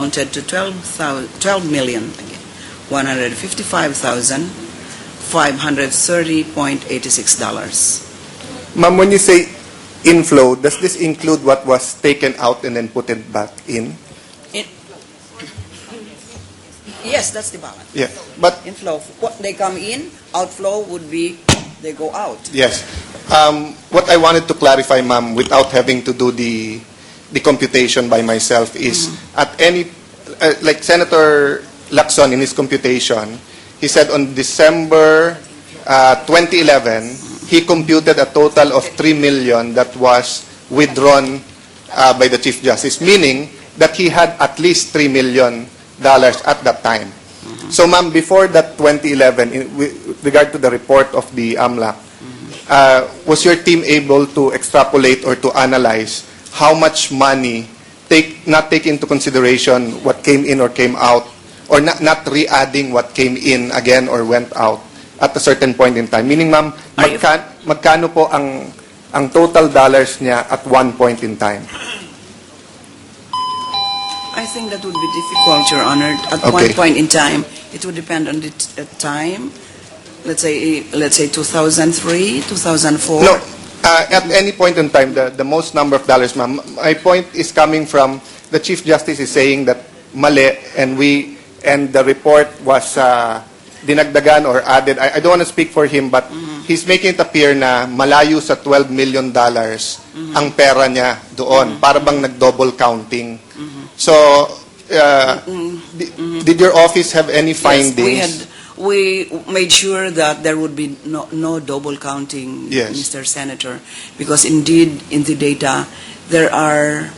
amounted to 12,155,530.86. Ma'am, when you say inflow, does this include what was taken out and then put it back in? Yes, that's the balance. Yeah, but Inflow, what they come in, outflow would be they go out. yes. What I wanted to clarify, ma'am, without having to do the computation by myself is at any, like Senator Lacson in his computation, he said on December 2011, he computed a total of 3 million that was withdrawn by the Chief Justice, meaning that he had at least $3 million at that time. So, ma'am, before that 2011, with regard to the report of the AMLAC, was your team able to extrapolate or to analyze how much money, not take into consideration what came in or came out, or not re-adding what came in again or went out at a certain point in time? Meaning, ma'am, magkano po ang total dollars niya at one point in time? I think that would be difficult, Your Honor. At one point in time, it would depend on the time. Let's say 2003, 2004. No, at any point in time, the most number of dollars, ma'am. My point is coming from the Chief Justice is saying that mali, and the report was dinagdagan or added. I don't want to speak for him, but he's making it appear na malayo sa $12 million ang pera niya doon. Para bang nag-double counting. So, did your office have any findings? Yes, we made sure that there would be no double counting, yes, Mr. Senator, because indeed in the data there are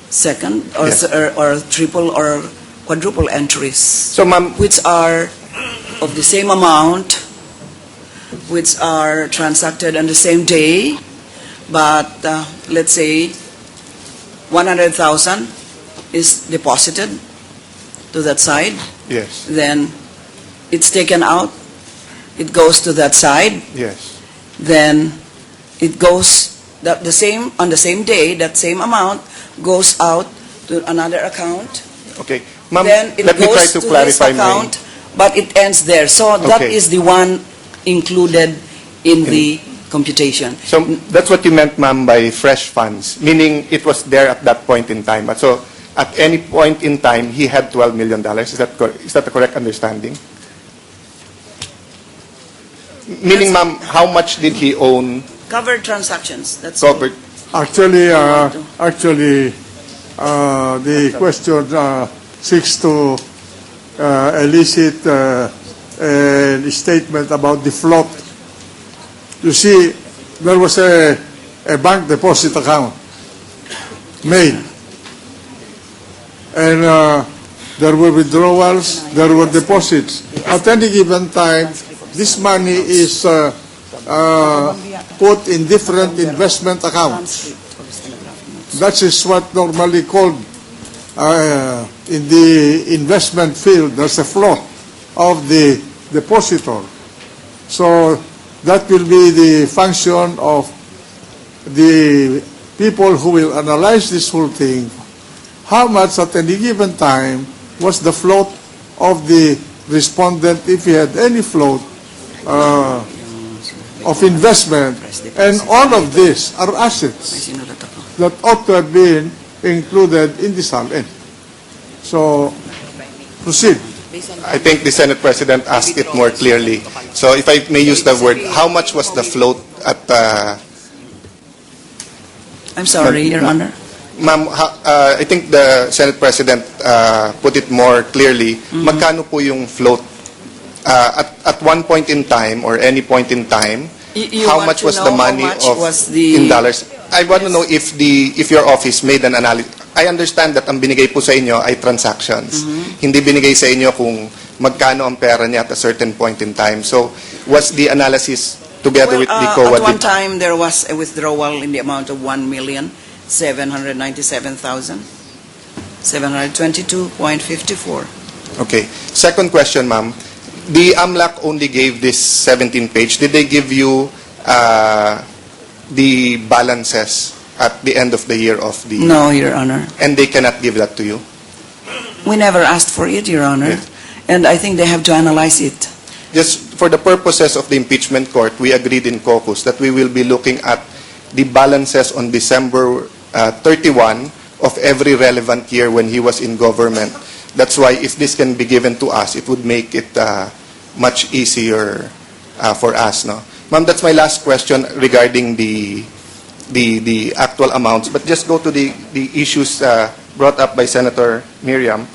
second or, yes, or triple or quadruple entries, so, ma'am, which are of the same amount, which are transacted on the same day, but let's say 100,000 is deposited to that side. Yes. Then it's taken out. It goes to that side. Yes. Then it goes the same on the same day. That same amount goes out to another account. Okay, ma'am. Then it let me try goes to to clarify this account, but it ends there. So that Okay, is the one included in the computation. So that's what you meant, ma'am, by fresh funds, meaning it was there at that point in time. But so at any point in time, he had $12 million. Is that the correct understanding? Meaning, ma'am, how much did he own? Covered transactions. That's Covered. Actually, the question seeks to elicit a statement about the float. You see, there was a bank deposit account made, and there were withdrawals, there were deposits. At any given time, this money is put in different investment accounts. That is what normally called in the investment field, there's a float of the depositor. So that will be the function of the people who will analyze this whole thing. How much at any given time was the float of the respondent, if he had any float of investment, and all of these are assets that ought to have been included in the SALN. So, proceed. I think the Senate President asked it more clearly. So if I may use the word, how much was the float at... I'm sorry, Your Honor. Ma'am, I think the Senate President put it more clearly. Magkano po yung float at one point in time or any point in time? How much was the money in dollars? I want to know if your office made an analysis. I understand that ang binigay po sa inyo ay transactions. Hindi binigay sa inyo kung magkano ang pera niya at a certain point in time. So, what's the analysis together with the COA? At one time, there was a withdrawal in the amount of 1,797,722.54. Okay. Second question, ma'am. The AMLAC only gave this 17-page. Did they give you the balances at the end of the year of the... No, Your Honor. And they cannot give that to you? We never asked for it, Your Honor. Yes. And I think they have to analyze it. Just for the purposes of the impeachment court, we agreed in caucus that we will be looking at the balances on December 31 of every relevant year when he was in government. That's why if this can be given to us, it would make it much easier for us. No? Ma'am, that's my last question regarding the actual amounts. But just go to the issues brought up by Senator Miriam.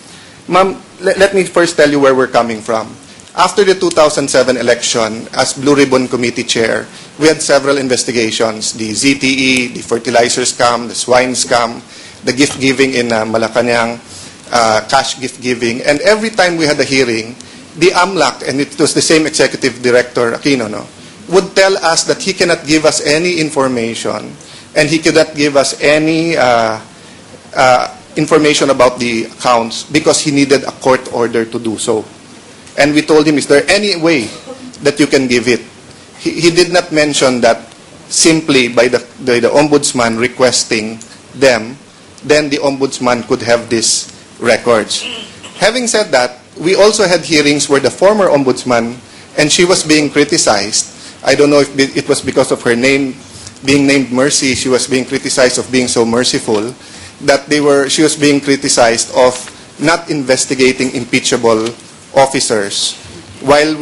Ma'am, let me first tell you where we're coming from. After the 2007 election, as Blue Ribbon Committee Chair, we had several investigations, the ZTE, the fertilizer scam, the swine scam, the gift giving in Malacanang, cash gift giving, and every time we had a hearing, the AMLAC, and it was the same Executive Director, Aquino, no, would tell us that he cannot give us any information, and he cannot give us any information about the accounts because he needed a court order to do so. And we told him, is there any way that you can give it? He did not mention that simply by the ombudsman requesting them, then the ombudsman could have these records. Having said that, we also had hearings where the former ombudsman, and she was being criticized. I don't know if it was because of her name being named Mercy, she was being criticized of being so merciful, that she was being criticized of not investigating impeachable officers, while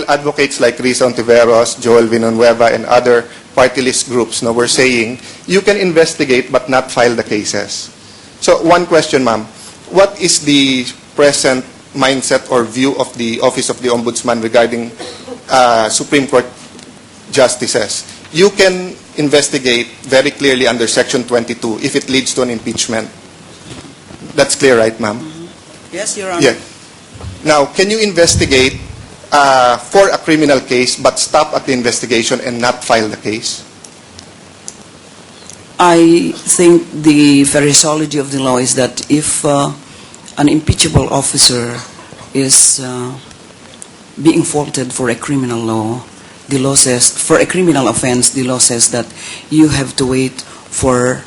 advocates like Risa Ontiveros, Joel Villanueva, and other party list groups were saying, you can investigate but not file the cases. So one question, ma'am, what is the present mindset or view of the Office of the Ombudsman regarding Supreme Court justices? You can investigate very clearly under Section 22 if it leads to an impeachment. That's clear, right, ma'am? Yes, Your Honor. Yeah. Now, can you investigate for a criminal case but stop at the investigation and not file the case? I think the phraseology of the law is that if an impeachable officer is being faulted for a criminal law, the law says, for a criminal offense, the law says that you have to wait for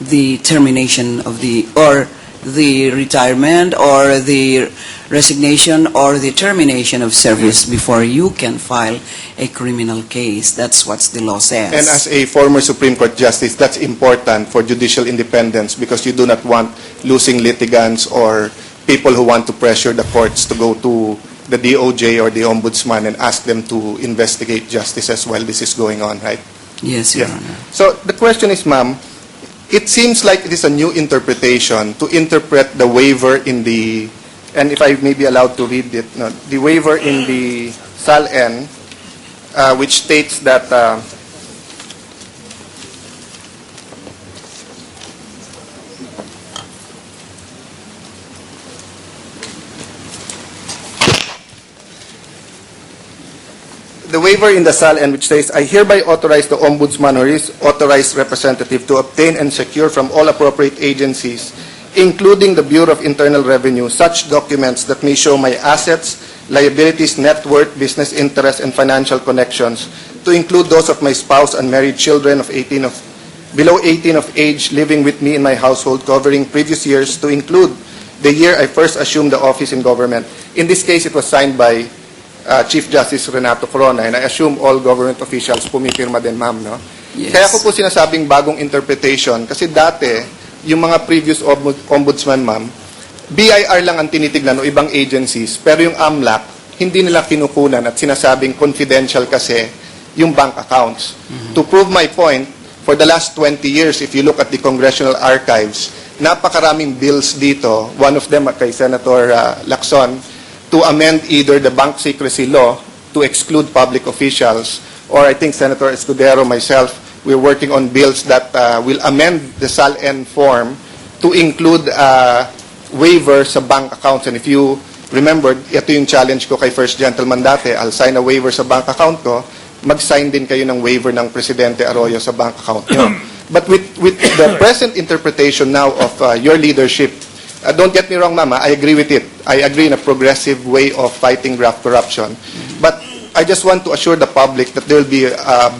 the termination of or the retirement or the resignation or the termination of service before you can file a criminal case. That's what the law says. And as a former Supreme Court Justice, that's important for judicial independence because you do not want losing litigants or people who want to pressure the courts to go to the DOJ or the Ombudsman and ask them to investigate justices while this is going on, right? Yes, Your Honor. So the question is, ma'am, it seems like it is a new interpretation to interpret the waiver in the, and if I may be allowed to read it, no, the waiver in the SAL-N, which states that the waiver in the SAL-N which says, I hereby authorize the Ombudsman or his authorized representative to obtain and secure from all appropriate agencies, including the Bureau of Internal Revenue, such documents that may show my assets, liabilities, net worth, business interests, and financial connections, to include those of my spouse and married children of below 18 of age living with me in my household, covering previous years, to include the year I first assumed the office in government. In this case, it was signed by Chief Justice Renato Corona, and I assume all government officials pumipirma din, ma'am, no? Yes. Kaya ko po sinasabing bagong interpretation, kasi dati, yung mga previous ombudsman, ma'am, BIR lang ang tinitignan o ibang agencies, pero yung AMLAC, hindi nila kinukunan at sinasabing confidential kasi yung bank accounts. To prove my point, for the last 20 years, if you look at the congressional archives, napakaraming bills dito, one of them kay Senator Lacson, to amend either the bank secrecy law to exclude public officials, or I think Senator Escudero, myself, we're working on bills that will amend the SAL-N form to include waiver sa bank accounts. And if you remember, ito yung challenge ko kay First Gentleman dati, I'll sign a waiver sa bank account ko, mag-sign din kayo ng waiver ng Presidente Arroyo sa bank account nyo. But with the present interpretation now of your leadership, don't get me wrong, Mama, I agree with it. I agree in a progressive way of fighting graft corruption. But I just want to assure the public that there will be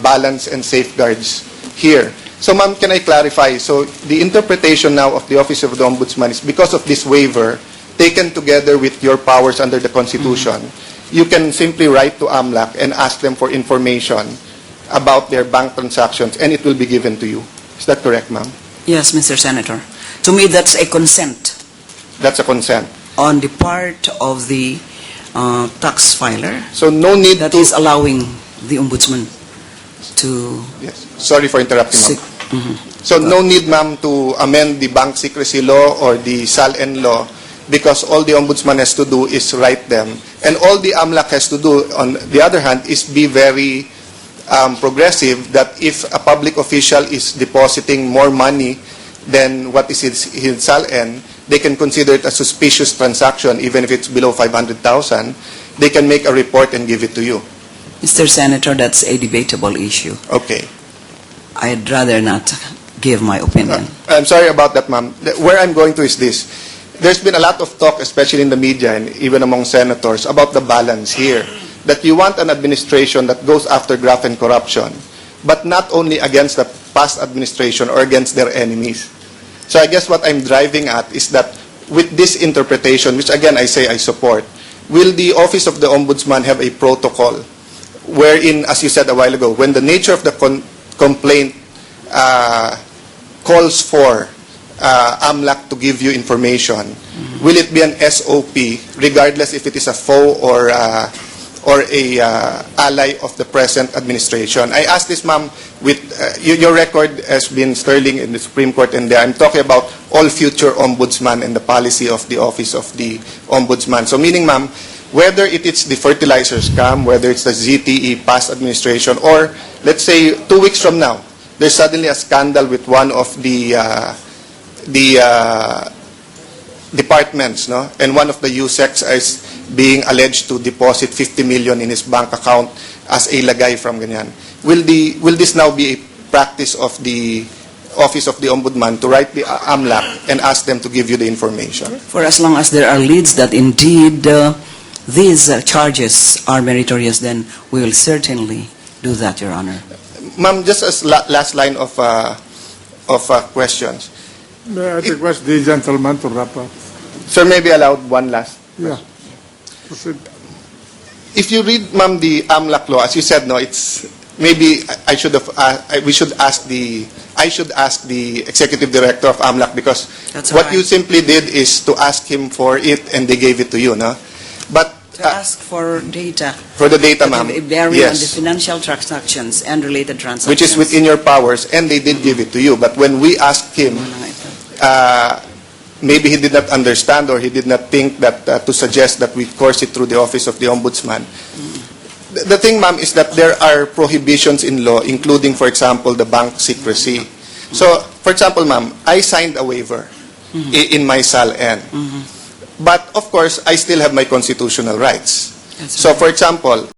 balance and safeguards here. So, ma'am, can I clarify? So, the interpretation now of the Office of the Ombudsman is because of this waiver, taken together with your powers under the Constitution, you can simply write to AMLAC and ask them for information about their bank transactions, and it will be given to you. Is that correct, ma'am? Yes, Mr. Senator. To me, that's a consent That's a consent. on the part of the tax filer So, no need that to... is allowing the ombudsman to Yes. Sorry for interrupting, ma'am. seek. Mhm. So, no need, ma'am, to amend the bank secrecy law or the SALN law because all the ombudsman has to do is write them. And all the AMLAC has to do, on the other hand, is be very progressive that if a public official is depositing more money than what is in SALN, they can consider it a suspicious transaction even if it's below 500,000. They can make a report and give it to you. Mr. Senator, that's a debatable issue. Okay. I'd rather not give my opinion. I'm sorry about that, ma'am. Where I'm going to is this. There's been a lot of talk, especially in the media and even among senators, about the balance here. That you want an administration that goes after graft and corruption, but not only against the past administration or against their enemies. So I guess what I'm driving at is that with this interpretation, which again I say I support, will the Office of the Ombudsman have a protocol wherein, as you said a while ago, when the nature of the complaint calls for AMLAC to give you information, will it be an SOP, regardless if it is a foe or a ally of the present administration? I ask this, ma'am, with your record has been sterling in the Supreme Court, and I'm talking about all future ombudsman and the policy of the Office of the Ombudsman. So meaning, ma'am, whether it is the fertilizer scam, whether it's the ZTE past administration, or let's say 2 weeks from now, there's suddenly a scandal with one of the departments, no? And one of the USECs is being alleged to deposit 50 million in his bank account as a lagay from ganyan. Will this now be a practice of the Office of the Ombudsman to write the AMLAC and ask them to give you the information? For as long as there are leads that indeed these charges are meritorious, then we will certainly do that, Your Honor. Ma'am, just as last line of questions. May I request the gentleman to wrap up? Sir, may be allowed one last. Yeah. Proceed. If you read, ma'am, the AMLAC law, as you said, no, it's maybe I should have. I should ask the executive director of AMLAC because That's what right. you simply did is to ask him for it, and they gave it to you, no? But To ask for data for the data, that ma'am, have a bearing on the yes, financial transactions and related transactions. which is within your powers, and they did give it to you. But when we asked him, maybe he did not understand or he did not think that to suggest that we course it through the Office of the Ombudsman. The thing, ma'am, is that there are prohibitions in law, including, for example, the bank secrecy. So, for example, ma'am, I signed a waiver in my SALN. But, of course, I still have my constitutional rights. That's So, for example,